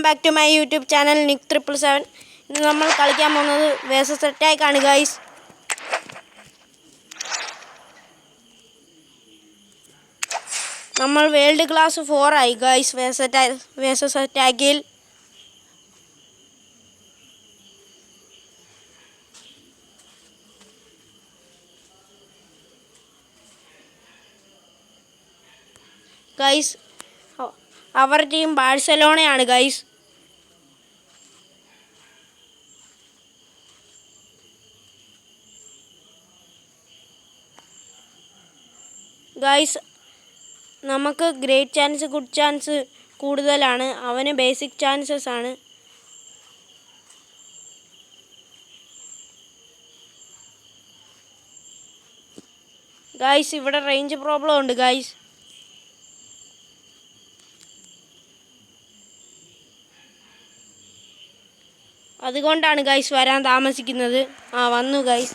Back to my YouTube channel Nick 777. ഇന്ന് നമ്മൾ കളിക്കാൻ പോകുന്നത് വേഴ്സസ് അറ്റാക്ക് ആണ് ഗൈസ്. നമ്മൾ വേൾഡ് ക്ലാസ് 4 ആയി ഗൈസ് വേഴ്സസ് അറ്റാക്കിൽ. ഗൈസ് അവർ ടീം ബാഴ്സലോണയാണ് ഗൈസ്. ഗൈസ് നമുക്ക് ഗ്രേറ്റ് ചാൻസ് ഗുഡ് ചാൻസ് കൂടുതലാണ്, അവന് ബേസിക് ചാൻസസ് ആണ്. ഗൈസ് ഇവിടെ റേഞ്ച് പ്രോബ്ലം ഉണ്ട് ഗൈസ്. അതുകൊണ്ടാണ് ഗൈസ് വരാൻ താമസിക്കുന്നത്. വന്നു ഗൈസ്.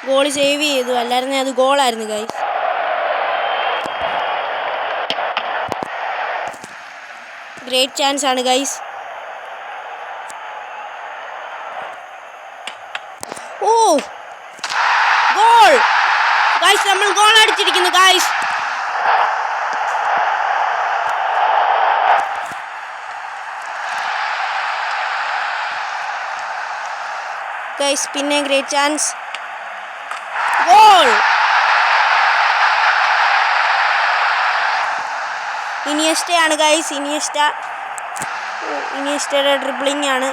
ഗോൾ സേവ് ചെയ്തു, അല്ലായിരുന്നു അത് ഗോളായിരുന്നു ഗൈസ്. ഗ്രേറ്റ് ചാൻസ് ആണ് ഗൈസ്. ഗോൾ ഗൈസ്, നമ്മൾ ഗോൾ അടിച്ചിരിക്കുന്നു ഗൈസ്. ഗൈസ് പിന്നെ ഗ്രേറ്റ് ചാൻസ്, ഗോൾ. ഇനിയസ്റ്റയാണ് ഗൈസ്, ഇനിയസ്റ്റയുടെ ഡ്രിബ്ലിംഗ് ആണ്.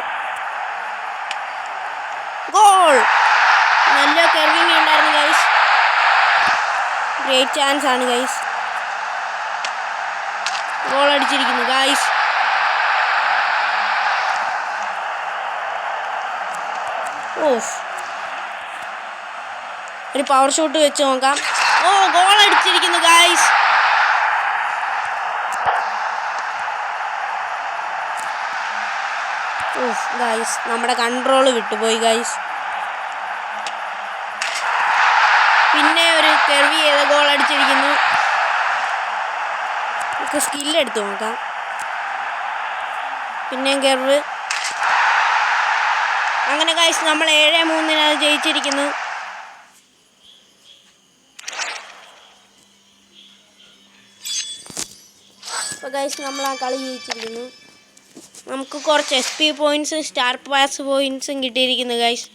ഗോൾ. നല്ല കർവിങ് ഉണ്ടായിരുന്നു ഗൈസ്. ഗ്രേറ്റ് ചാൻസ് ആണ് ഗൈസ്. ഗോൾ അടിച്ചിരിക്കുന്നു ഗൈസ്. ഒരു പവർ ഷോട്ട് വെച്ച് നോക്കാം. ഗോൾ അടിച്ചിരിക്കുന്നു ഗൈസ്. ഗൈസ് നമ്മുടെ കൺട്രോൾ വിട്ടുപോയി ഗൈസ്. പിന്നെ ഒരു കർവ് ചെയ്ത ഗോൾ അടിച്ചിരിക്കുന്നു. നമുക്ക് സ്കില്ല് എടുത്ത് നോക്കാം. പിന്നെയും കർവ്. അങ്ങനെ ഗൈസ് നമ്മൾ 7-3 അത് ജയിച്ചിരിക്കുന്നു. അപ്പോൾ ഗൈസ് നമ്മൾ ആ കളി ജയിച്ചിരിക്കുന്നു. നമുക്ക് കുറച്ച് SP പോയിൻറ്സും സ്റ്റാർ പാസ് പോയിൻറ്സും കിട്ടിയിരിക്കുന്നു ഗൈസ്.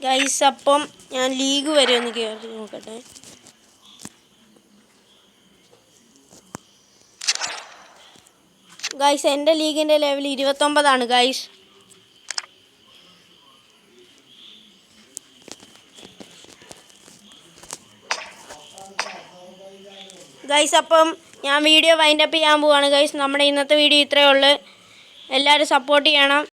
ഗൈസ് അപ്പം ഞാൻ ലീഗ് വരെ ഒന്ന് കയറി നോക്കട്ടെ. ഗൈസ് എൻ്റെ ലീഗിൻ്റെ ലെവൽ 29 ഗൈസ്. ഗൈസ് അപ്പം ഞാൻ വീഡിയോ വൈൻഡപ്പ് ചെയ്യാൻ പോവാണ് ഗൈസ്. നമ്മുടെ ഇന്നത്തെ വീഡിയോ ഇത്രയേ ഉള്ളൂ. എല്ലാവരും സപ്പോർട്ട് ചെയ്യണം.